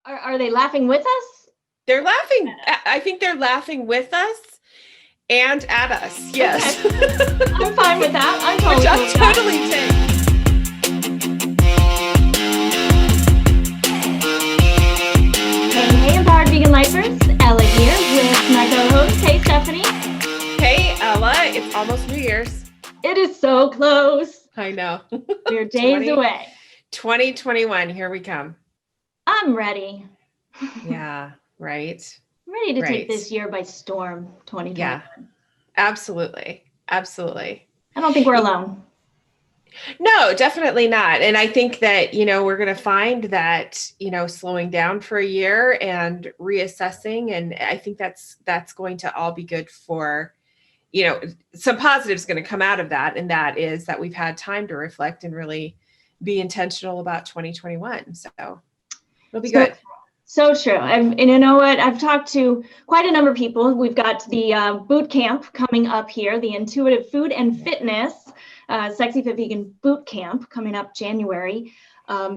Are they laughing with us? They're laughing. I think they're laughing with us and at us. Yes. Okay. I'm fine with that. I'm totally Which cool I with that. totally take. Hey, Empowered Vegan Lifers. Ella here with my co-host. Hey, Stephanie. Hey, Ella. It's almost New Year's. It is so close. I know. We're days away. 2021. Here we come. I'm ready. Yeah, right. Ready to take this year by storm, 2021. Yeah, absolutely. Absolutely. I don't think we're alone. No, definitely not. And I think that, we're going to find that, slowing down for a year and reassessing. And I think that's going to all be good for, some positives going to come out of that. And that is that we've had time to reflect and really be intentional about 2021. So it'll be good. So true. And you know what? I've talked to quite a number of people. We've got the boot camp coming up here, the Intuitive Food and Fitness Sexy Fit Vegan Boot Camp coming up January.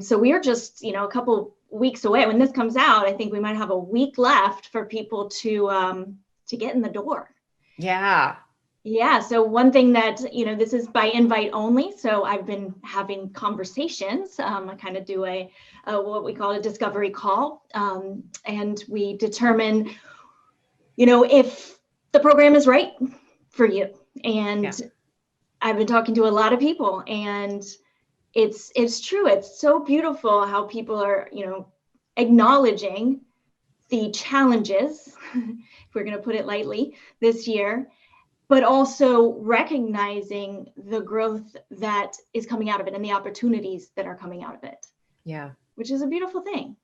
So we are just, a couple weeks away. When this comes out, I think we might have a week left for people to get in the door. Yeah. Yeah. So one thing that, this is by invite only. So I've been having conversations. I kind of do what we call a discovery call. And we determine, if the program is right for you. And I've been talking to a lot of people, and it's true. It's so beautiful how people are, acknowledging the challenges, if we're going to put it lightly, this year, but also recognizing the growth that is coming out of it and the opportunities that are coming out of it. Yeah. Which is a beautiful thing.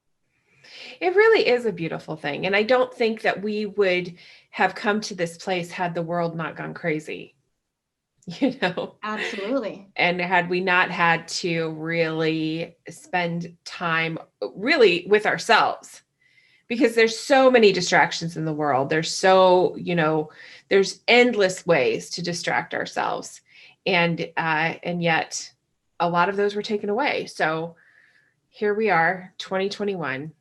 It really is a beautiful thing. And I don't think that we would have come to this place had the world not gone crazy. Absolutely. And had we not had to really spend time really with ourselves, because there's so many distractions in the world. There's there's endless ways to distract ourselves. And yet a lot of those were taken away. So here we are, 2021,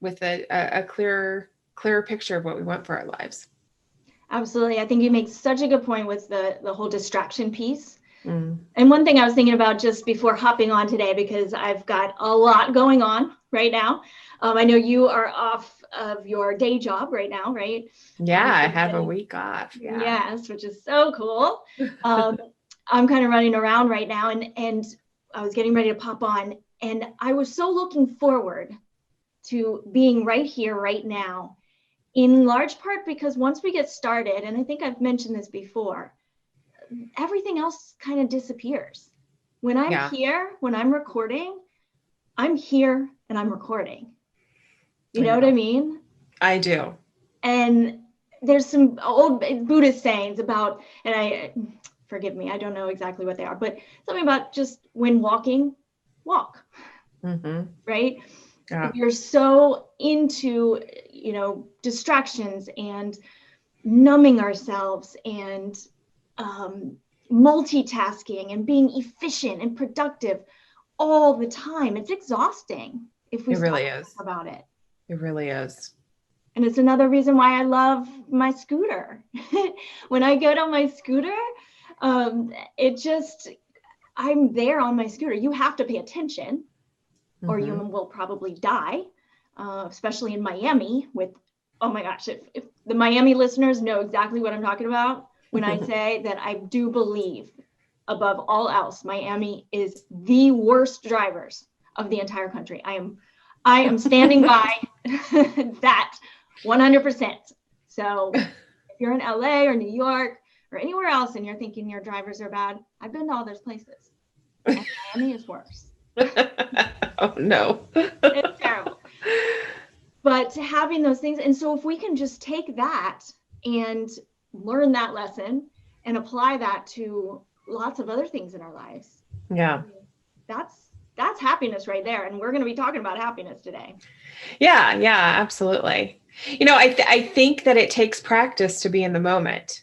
with a clearer picture of what we want for our lives. Absolutely. I think you make such a good point with the whole distraction piece. Mm. And one thing I was thinking about just before hopping on today, because I've got a lot going on right now. I know you are off of your day job right now, right? Yeah, I have a week off. Yeah. Yes, which is so cool. I'm kind of running around right now, and I was getting ready to pop on, and I was so looking forward to being right here, right now, in large part because once we get started, and I think I've mentioned this before, everything else kind of disappears. When I'm here, when I'm recording, I'm here and I'm recording. You know what I mean? I do. And there's some old Buddhist sayings about, and forgive me, I don't know exactly what they are, but something about just when walking, walk. Mm-hmm. Right? Yeah. You're so into, distractions and numbing ourselves and multitasking and being efficient and productive all the time. It's exhausting if we stop about it. It really is. And it's another reason why I love my scooter. When I get on my scooter, I'm there on my scooter. You have to pay attention or you will probably die, especially in Miami with, oh my gosh, if the Miami listeners know exactly what I'm talking about when I say that I do believe above all else, Miami is the worst drivers of the entire country. I am standing by that 100%. So if you're in LA or New York or anywhere else and you're thinking your drivers are bad, I've been to all those places. And Miami is worse. Oh no. It's terrible. But having those things, and so if we can just take that and learn that lesson and apply that to lots of other things in our lives. Yeah. That's happiness right there. And we're going to be talking about happiness today. Yeah, absolutely. I think that it takes practice to be in the moment.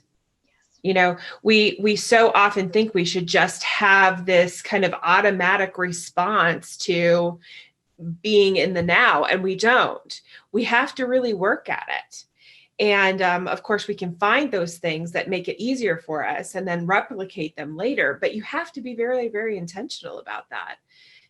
We so often think we should just have this kind of automatic response to being in the now, and we don't. We have to really work at it. And of course, we can find those things that make it easier for us and then replicate them later. But you have to be very, very intentional about that.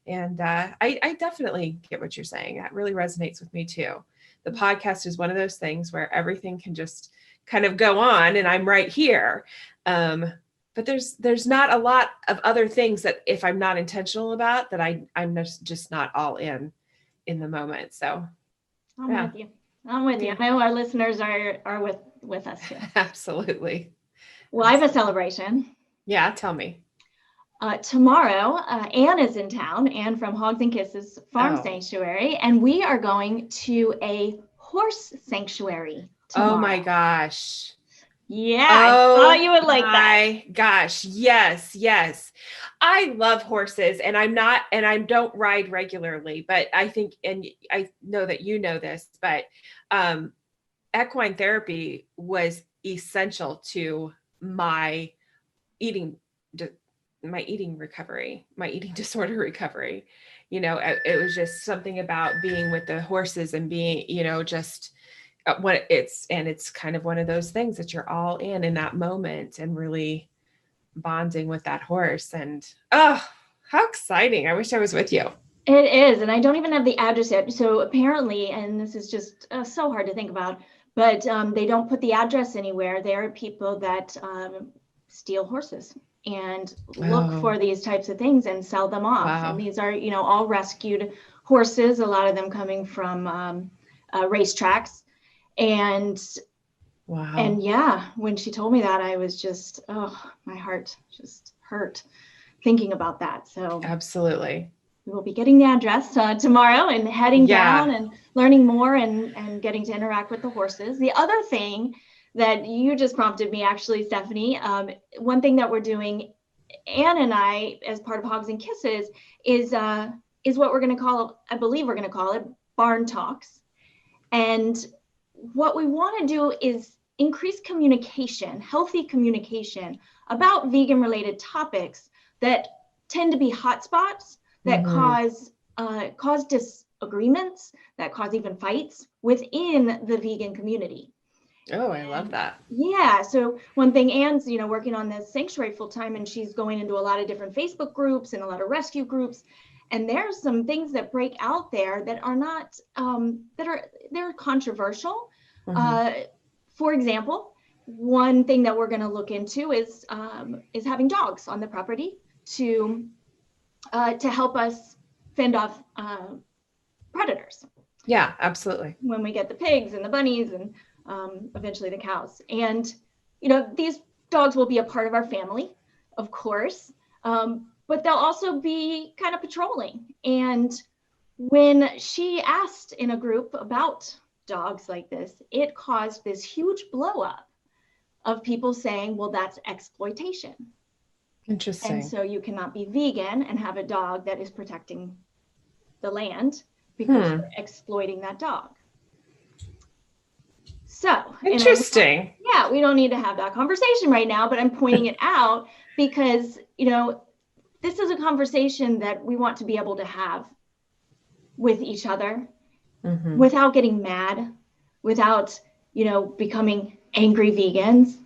And I definitely get what you're saying. That really resonates with me too. The podcast is one of those things where everything can just kind of go on and I'm right here. But there's not a lot of other things that if I'm not intentional about that I'm just not all in the moment. So I'm with you. I know our listeners are with us too. Absolutely. Well, I have a celebration. Yeah, tell me. Tomorrow, Anne is in town, Anne from Hogs and Kisses Farm Sanctuary, and we are going to a horse sanctuary tomorrow. Oh my gosh. Yeah, I thought you would like that. My gosh. Yes. I love horses and I don't ride regularly, but I think, and I know that you know this, but equine therapy was essential to my eating recovery, my eating disorder recovery. It was just something about being with the horses and being, just it's kind of one of those things that you're all in that moment and really bonding with that horse. And oh, how exciting. I wish I was with you. It is. And I don't even have the address yet. So apparently, and this is just so hard to think about, but they don't put the address anywhere. There are people that steal horses and look for these types of things and sell them off. Wow. And these are, all rescued horses, a lot of them coming from racetracks. And wow. And yeah, when she told me that, I was just, my heart just hurt thinking about that. So absolutely. We will be getting the address tomorrow and heading down and learning more and getting to interact with the horses. The other thing that you just prompted me, actually, Stephanie, one thing that we're doing, Anne and I, as part of Hogs and Kisses, is what we're going to call, I believe we're going to call it Barn Talks. And what we want to do is increase communication, healthy communication about vegan-related topics that tend to be hotspots that cause disagreements, that cause even fights within the vegan community. Oh, I love that. Yeah. So one thing, Anne's, working on this sanctuary full time, and she's going into a lot of different Facebook groups and a lot of rescue groups. And there's some things that break out there that are not, they're controversial. For example, one thing that we're going to look into is having dogs on the property to help us fend off predators. Yeah, absolutely. When we get the pigs and the bunnies and eventually the cows. And, these dogs will be a part of our family, of course, but they'll also be kind of patrolling. And when she asked in a group about dogs like this, it caused this huge blow up of people saying, well, that's exploitation. Interesting. And so you cannot be vegan and have a dog that is protecting the land because you're exploiting that dog. So interesting. We don't need to have that conversation right now, but I'm pointing it out because, this is a conversation that we want to be able to have with each other without getting mad, without, becoming angry vegans.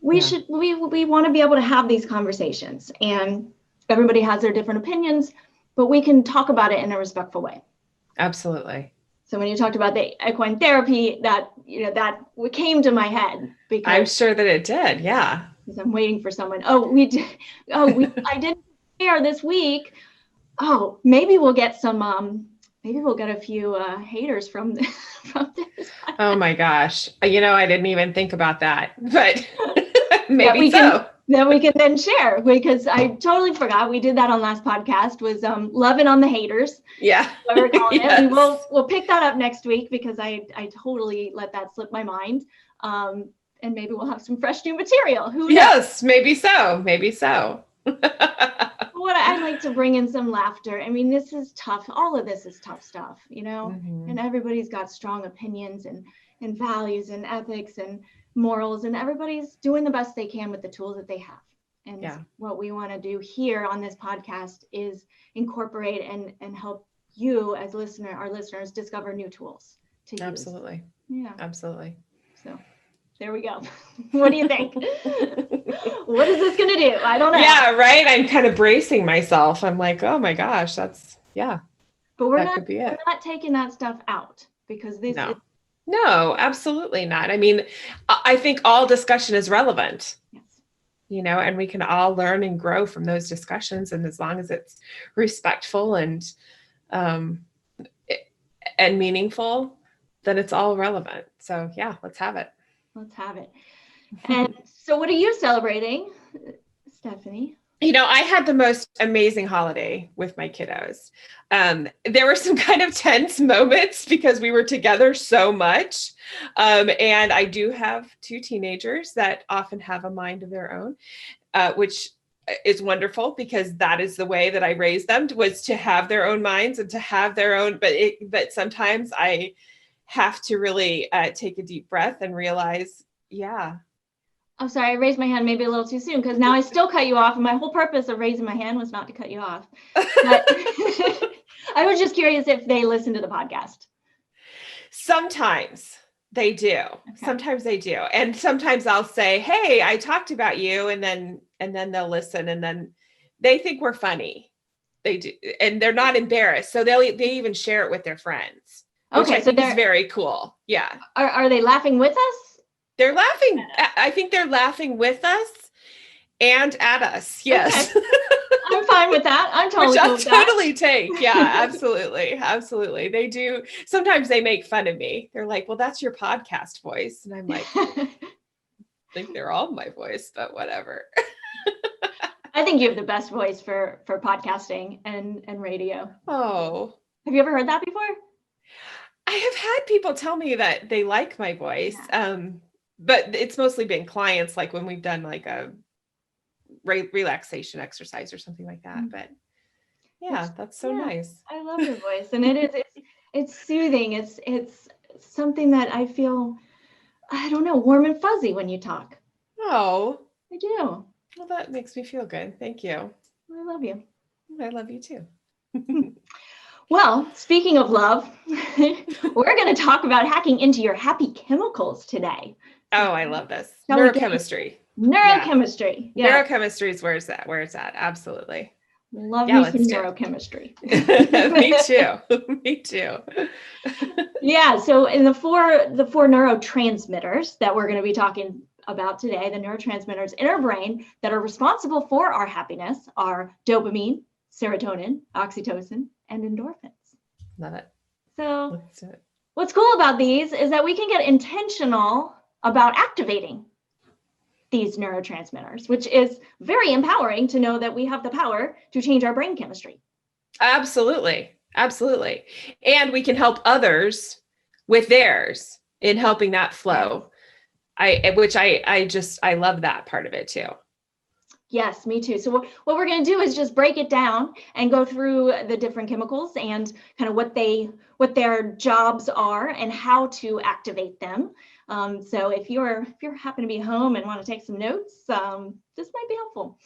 We want to be able to have these conversations, and everybody has their different opinions, but we can talk about it in a respectful way. Absolutely. So when you talked about the equine therapy, that came to my head because I'm sure that it did. Yeah. Because I'm waiting for someone. I didn't share this week. Oh, maybe we'll get some. Maybe we'll get a few haters from this. Oh my gosh! I didn't even think about that, but maybe That we can then share, because I totally forgot. We did that on last podcast, was loving on the haters. Yeah. What we're calling it. We'll pick that up next week because I totally let that slip my mind. And maybe we'll have some fresh new material. Who knows? Yes, maybe so. Maybe so. What I like to bring in some laughter. I mean, this is tough. All of this is tough stuff, and everybody's got strong opinions and values and ethics and morals, and everybody's doing the best they can with the tools that they have. And what we want to do here on this podcast is incorporate and help you as our listeners discover new tools to use. Absolutely. Yeah. Absolutely. So there we go. What do you think? What is this going to do? I don't know. Yeah, right. I'm kind of bracing myself. I'm like, oh my gosh, But we're not taking that stuff out because this is. No, absolutely not. I mean, I think all discussion is relevant. Yes. And we can all learn and grow from those discussions. And as long as it's respectful and meaningful, then it's all relevant. So yeah, let's have it. Let's have it. And so what are you celebrating, Stephanie? I had the most amazing holiday with my kiddos. There were some kind of tense moments because we were together so much. And I do have 2 teenagers that often have a mind of their own, which is wonderful because that is the way that I raised them, was to have their own minds and to have their own. But sometimes I have to really take a deep breath and realize, I'm sorry, I raised my hand maybe a little too soon because now I still cut you off. And my whole purpose of raising my hand was not to cut you off. But I was just curious if they listen to the podcast. Sometimes they do. Okay. Sometimes they do. And sometimes I'll say, hey, I talked about you. And then they'll listen. And then they think we're funny. They do. And they're not embarrassed. So they even share it with their friends. Which I think is very cool. Yeah. Are they laughing with us? They're laughing. I think they're laughing with us and at us. Yes. Okay. I'm fine with that. I'm totally Which cool I'll with totally take. Yeah, absolutely. Absolutely. They do. Sometimes they make fun of me. They're like, well, that's your podcast voice. And I'm like, I think they're all my voice, but whatever. I think you have the best voice for podcasting and radio. Oh. Have you ever heard that before? I have had people tell me that they like my voice. Yeah. But it's mostly been clients, like when we've done like a relaxation exercise or something like that. But yeah, that's so nice. I love your voice. And it's soothing. It's something that I feel, I don't know, warm and fuzzy when you talk. Oh, I do. Well, that makes me feel good. Thank you. I love you. I love you too. Well, speaking of love, we're going to talk about hacking into your happy chemicals today. Oh, I love this. Neurochemistry. Neurochemistry. Yeah. Neurochemistry is where it's at. Absolutely. Love me some neurochemistry. Me too. Me too. Yeah. So in the four neurotransmitters that we're going to be talking about today, the neurotransmitters in our brain that are responsible for our happiness are dopamine, serotonin, oxytocin, and endorphins. Love it. So let's do it. What's cool about these is that we can get intentional about activating these neurotransmitters, which is very empowering to know that we have the power to change our brain chemistry. Absolutely. Absolutely. And we can help others with theirs in helping that flow. I love that part of it too. Yes, me too. So what we're going to do is just break it down and go through the different chemicals and kind of what their jobs are and how to activate them. So if you happen to be home and want to take some notes, this might be helpful.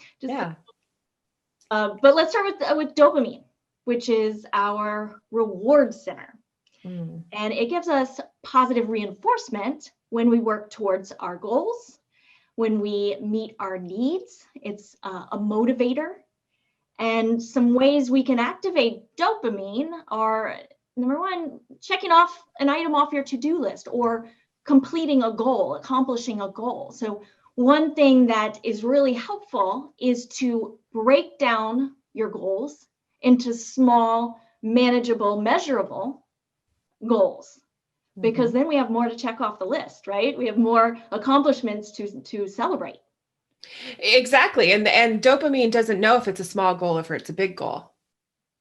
But let's start with dopamine, which is our reward center. And it gives us positive reinforcement when we work towards our goals, when we meet our needs. It's a motivator. And some ways we can activate dopamine are, number one, checking off an item off your to-do list or completing a goal, accomplishing a goal. So one thing that is really helpful is to break down your goals into small, manageable, measurable goals. Because then we have more to check off the list, right? We have more accomplishments to celebrate. Exactly. And dopamine doesn't know if it's a small goal or if it's a big goal.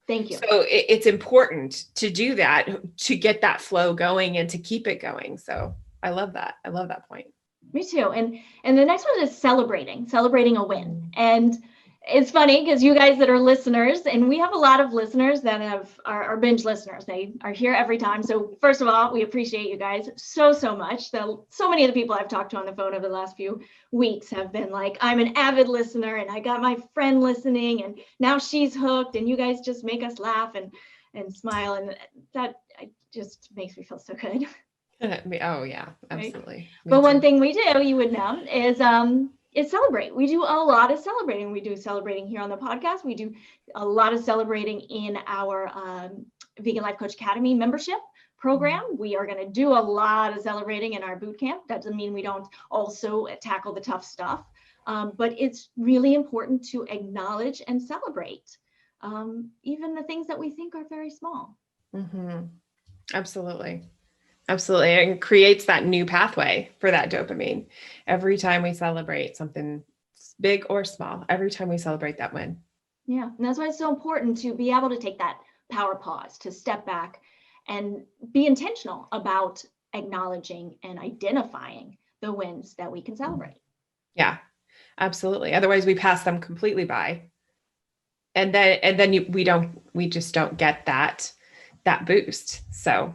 Thank you. So it's important to do that, to get that flow going and to keep it going. So I love that. I love that point. Me too. And the next one is celebrating a win. And it's funny because you guys that are listeners, and we have a lot of listeners that are binge listeners. They are here every time. So first of all, we appreciate you guys so much. So many of the people I've talked to on the phone over the last few weeks have been like, I'm an avid listener and I got my friend listening and now she's hooked and you guys just make us laugh. And and smile. And that just makes me feel so good. Oh yeah, Right? absolutely. Me But one too. thing we do, you would know, is celebrate. We do a lot of celebrating. We do celebrating here on the podcast. We do a lot of celebrating in our Vegan Life Coach Academy membership program. We are going to do a lot of celebrating in our boot camp. That doesn't mean we don't also tackle the tough stuff, but it's really important to acknowledge and celebrate even the things that we think are very small. Mm-hmm. Absolutely. Absolutely. And creates that new pathway for that dopamine. Every time we celebrate something big or small, every time we celebrate that win. Yeah. And that's why it's so important to be able to take that power pause, to step back and be intentional about acknowledging and identifying the wins that we can celebrate. Yeah, absolutely. Otherwise we pass them completely by. And then we just don't get that boost. So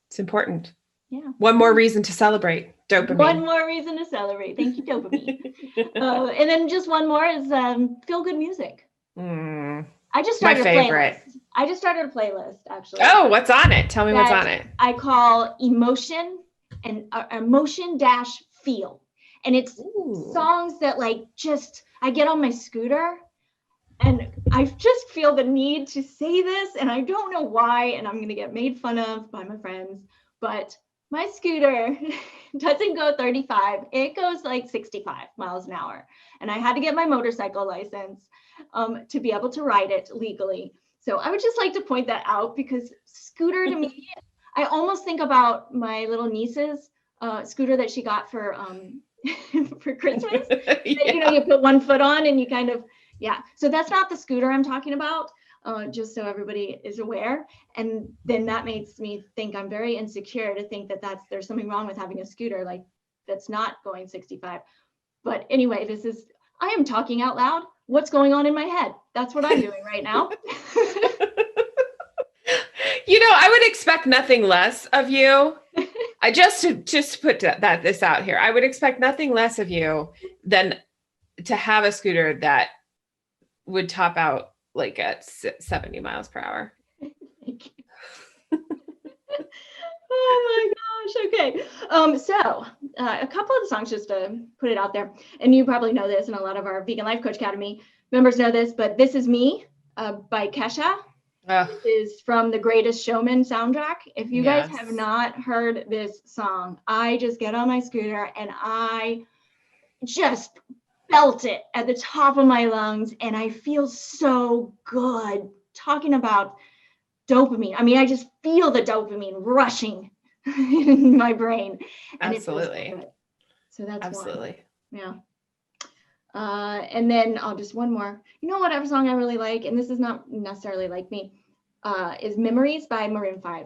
it's important. Yeah. One more reason to celebrate dopamine. One more reason to celebrate. Thank you, dopamine. And then just one more is feel good music. I just started my favorite. I just started a playlist, actually. Oh, what's on it? Tell me what's on it. I call emotion and emotion-feel. And it's songs that I get on my scooter and I just feel the need to say this, and I don't know why, and I'm going to get made fun of by my friends, but my scooter doesn't go 35. It goes like 65 miles an hour. And I had to get my motorcycle license to be able to ride it legally. So I would just like to point that out, because scooter to me, I almost think about my little niece's scooter that she got for for Christmas. Yeah. You put one foot on and you kind of, So that's not the scooter I'm talking about. Just so everybody is aware. And then that makes me think I'm very insecure to think that there's something wrong with having a scooter that's not going 65. But anyway, I am talking out loud. What's going on in my head? That's what I'm doing right now. I would expect nothing less of you. I just put this out here. I would expect nothing less of you than to have a scooter that would top out like at 70 miles per hour. Thank you. Oh my gosh. Okay. So a couple of the songs, just to put it out there, and you probably know this, and a lot of our Vegan Life Coach Academy members know this, but This Is Me by Kesha. This is from the Greatest Showman soundtrack. If you guys have not heard this song, I just get on my scooter and I just belt it at the top of my lungs, and I feel so good. Talking about dopamine. I mean, I just feel the dopamine rushing in my brain. And absolutely. It feels so good. So that's absolutely. One. Yeah. And then just one more. You know what other song I really like, and this is not necessarily like me, is Memories by Maroon 5.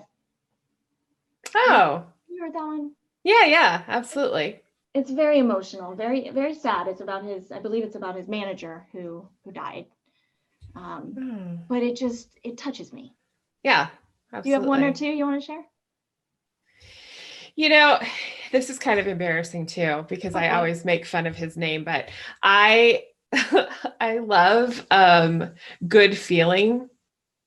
Oh. You heard that one? Yeah, absolutely. It's very emotional, very, very sad. It's about I believe it's about his manager who died. But it touches me. Yeah, absolutely. Do you have one or two you want to share? This is kind of embarrassing too, because I always make fun of his name, but I love Good Feeling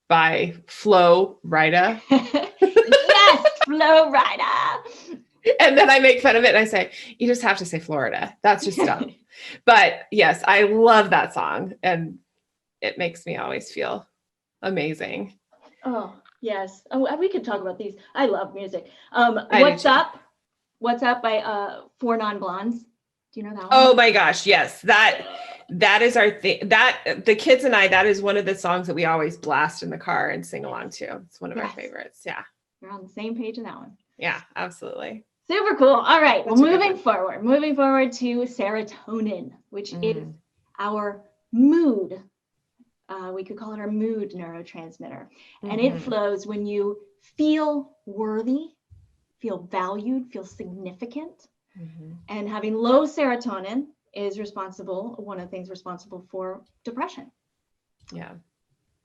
by Flo Rida. Yes, Flo Rida. And then I make fun of it and I say, you just have to say Florida. That's just dumb. But yes, I love that song, and it makes me always feel amazing. Oh, yes. We could talk about these. I love music. What's Up? What's Up by 4 Non-Blondes. Do you know that one? Oh my gosh, yes. That is our thing. That the kids and I, that is one of the songs that we always blast in the car and sing along to. It's one of our favorites. Yeah. We're on the same page in that one. Yeah, absolutely. Super cool. All right. Well, moving forward to serotonin, which is our mood. We could call it our mood neurotransmitter. And it flows when you feel worthy, feel valued, feel significant. And having low serotonin is one of the things responsible for depression. Yeah.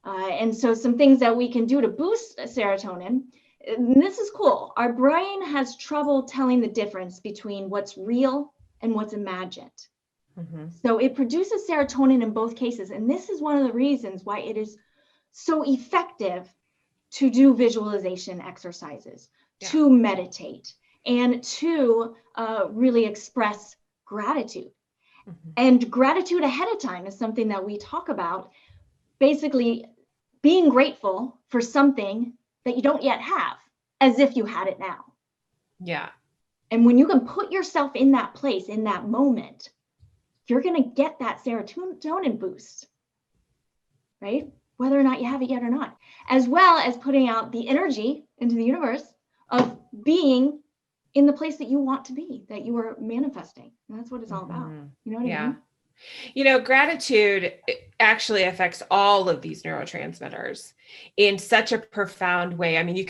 And so some things that we can do to boost serotonin, and this is cool. Our brain has trouble telling the difference between what's real and what's imagined. So it produces serotonin in both cases. And this is one of the reasons why it is so effective to do visualization exercises, to meditate, and to really express gratitude. And gratitude ahead of time is something that we talk about, basically being grateful for something that you don't yet have, as if you had it now. Yeah. And when you can put yourself in that place, in that moment, you're going to get that serotonin boost, right? Whether or not you have it yet or not, as well as putting out the energy into the universe of being in the place that you want to be, that you are manifesting. And that's what it's all about. You know what I mean? You know, gratitude actually affects all of these neurotransmitters in such a profound way. I mean, you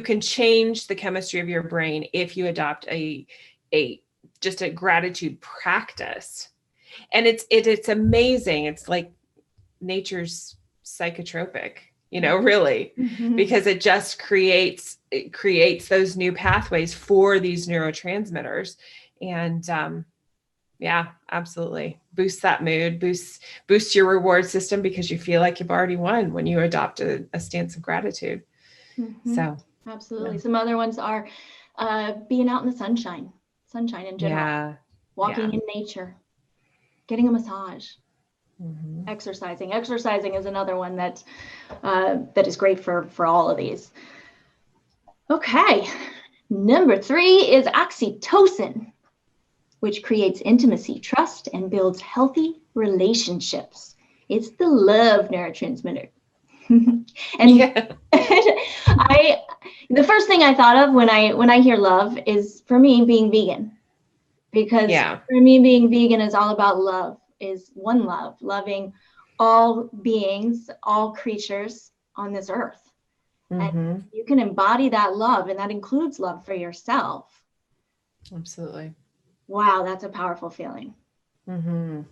can change the chemistry of your brain if you adopt just a gratitude practice. And it's amazing. It's like nature's psychotropic, really, because it just creates those new pathways for these neurotransmitters. And yeah, absolutely. Boosts that mood, boosts your reward system, because you feel like you've already won when you adopt a stance of gratitude. So absolutely. Some other ones are being out in the sunshine in general, walking in nature, getting a massage, exercising. Exercising is another one that is great for all of these. Okay. Number 3 is oxytocin, which creates intimacy, trust, and builds healthy relationships. It's the love neurotransmitter. And the first thing I thought of when I hear love is, for me, being vegan. Because for me, being vegan is all about love, is one love, loving all beings, all creatures on this earth. And you can embody that love, and that includes love for yourself. Absolutely. Wow, that's a powerful feeling. It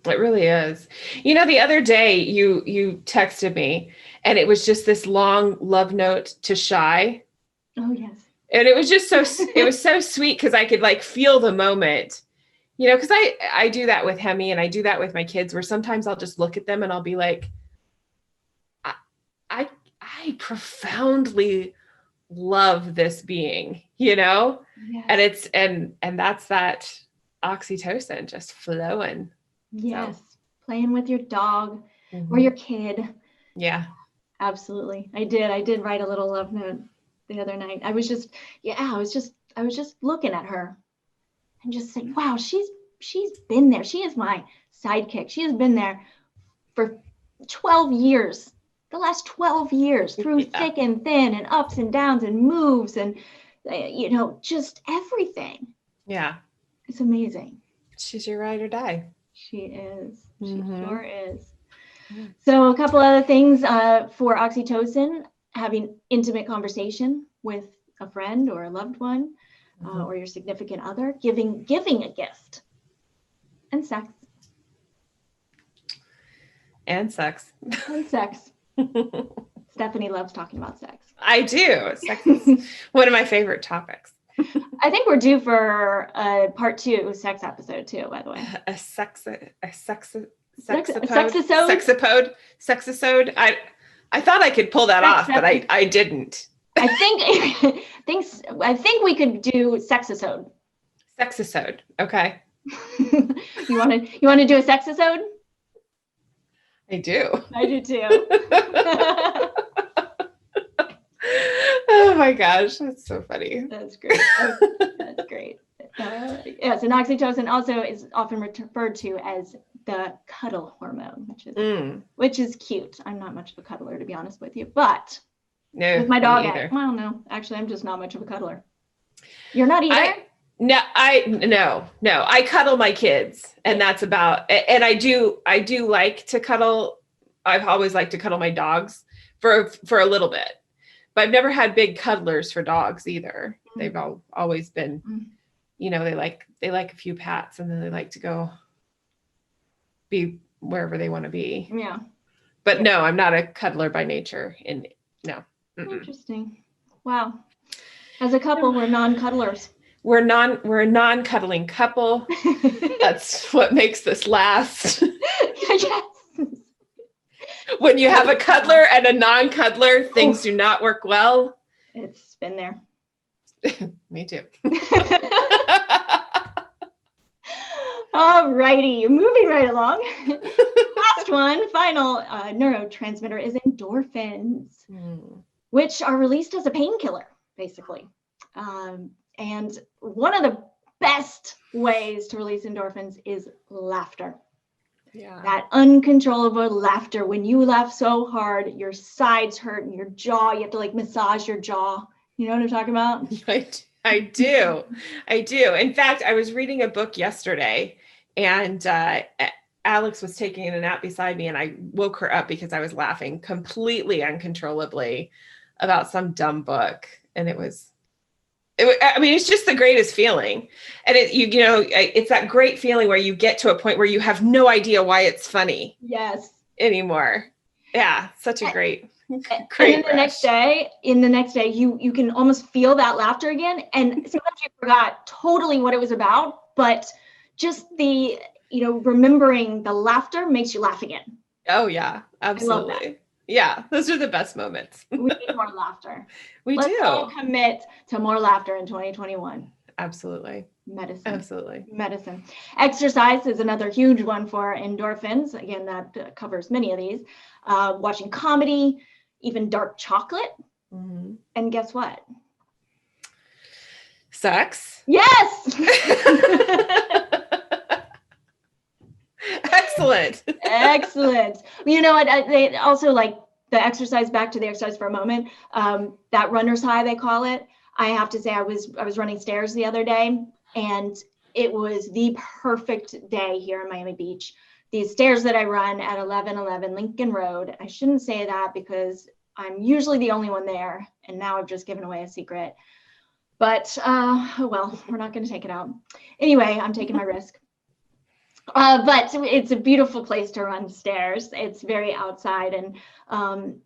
really is. The other day you texted me, and it was just this long love note to Shy. Oh, yes. And it was just it was so sweet, because I could feel the moment, because I do that with Hemi, and I do that with my kids, where sometimes I'll just look at them and I'll be like, I profoundly love this being, yes. And it's, and that's that oxytocin just flowing. Yes. So. Playing with your dog or your kid. Yeah, absolutely. I did write a little love note the other night. I was just looking at her and just saying, wow, she's been there. She is my sidekick. She has been there for 12 years. The last 12 years, through thick and thin, and ups and downs, and moves, and just everything. Yeah, it's amazing. She's your ride or die. She is. She sure is. So a couple other things for oxytocin: having intimate conversation with a friend or a loved one, or your significant other, giving a gift, and sex. And sex. And sex. Stephanie loves talking about sex. I do. Sex is one of my favorite topics. I think we're due for a part 2 sex episode too, by the way. A sexapode. I thought I could pull that off, but I didn't. I think we could do sexisode. Sexisode. Okay. You want to do a sexisode? I do. I do too. Oh my gosh, that's so funny. That's great. That's great. Yes, and oxytocin also is often referred to as the cuddle hormone, which is cute. I'm not much of a cuddler, to be honest with you, but with my dog, well, no, actually, I'm just not much of a cuddler. You're not either? No, I cuddle my kids, and that's about, and I do like to cuddle. I've always liked to cuddle my dogs for a little bit, but I've never had big cuddlers for dogs either. They've always been, they like a few pats, and then they like to go be wherever they want to be. Yeah. But no, I'm not a cuddler by nature. No. Interesting. Wow. As a couple, we're non-cuddlers. We're a non-cuddling couple. That's what makes this last. Yes. When you have a cuddler and a non-cuddler, things do not work well. It's been there. Me too. All righty, moving right along. Last one, final neurotransmitter is endorphins, which are released as a painkiller, basically. And one of the best ways to release endorphins is laughter. Yeah. That uncontrollable laughter. When you laugh so hard, your sides hurt and your jaw, you have to like massage your jaw. You know what I'm talking about? I do. In fact, I was reading a book yesterday, and Alex was taking a nap beside me, and I woke her up because I was laughing completely uncontrollably about some dumb book. And it's just the greatest feeling. And it's that great feeling where you get to a point where you have no idea why it's funny. Yes. Anymore. Yeah. Such a great and then the next day, you can almost feel that laughter again. And sometimes you forgot totally what it was about, but just the, remembering the laughter makes you laugh again. Oh yeah, absolutely. I love that. Yeah, those are the best moments. We need more laughter. Let's all commit to more laughter in 2021. Absolutely. Medicine. Exercise is another huge one for endorphins. Again, that covers many of these. Watching comedy, even dark chocolate. Mm-hmm. And guess what? Sex. Yes. Excellent. You know what? They also like the exercise, back to the exercise for a moment. That runner's high, they call it. I have to say, I was running stairs the other day, and it was the perfect day here in Miami Beach. These stairs that I run at 1111 Lincoln Road. I shouldn't say that because I'm usually the only one there, and now I've just given away a secret. But well, we're not going to take it out. Anyway, I'm taking my risk. But it's a beautiful place to run stairs. It's very outside, and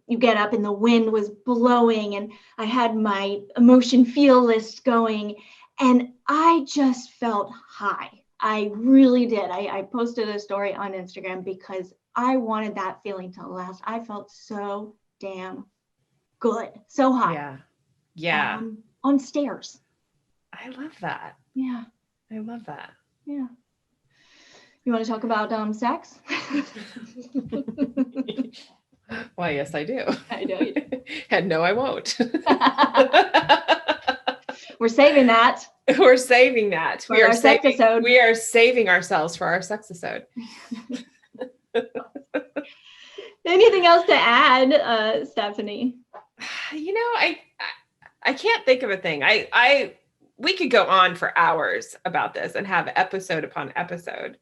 you get up and the wind was blowing, and I had my emotion feel list going, and I just felt high. I really did. I posted a story on Instagram because I wanted that feeling to last. I felt so damn good, so high. Yeah. On stairs. I love that. Yeah. I love that. Yeah. You want to talk about sex? Why, yes, I do. I know you do. And no, I won't. We're saving that. We're saving that. For our sex episode. We are saving ourselves for our sex episode. Anything else to add, Stephanie? I can't think of a thing. We could go on for hours about this and have episode upon episode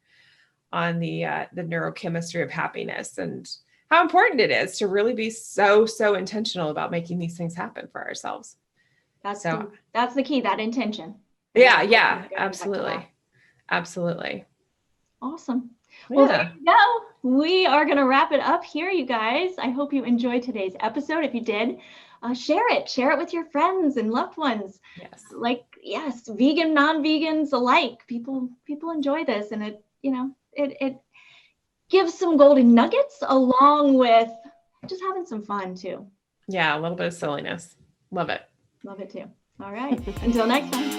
on the neurochemistry of happiness and how important it is to really be so intentional about making these things happen for ourselves. That's the key, that intention. Yeah, absolutely. Awesome. Well, there you go. We are going to wrap it up here, you guys. I hope you enjoyed today's episode. If you did, share it with your friends and loved ones. Yes. Vegan, non-vegans alike. People enjoy this, and it gives some golden nuggets along with just having some fun too. Yeah, a little bit of silliness. Love it. Love it too. All right. Until next time.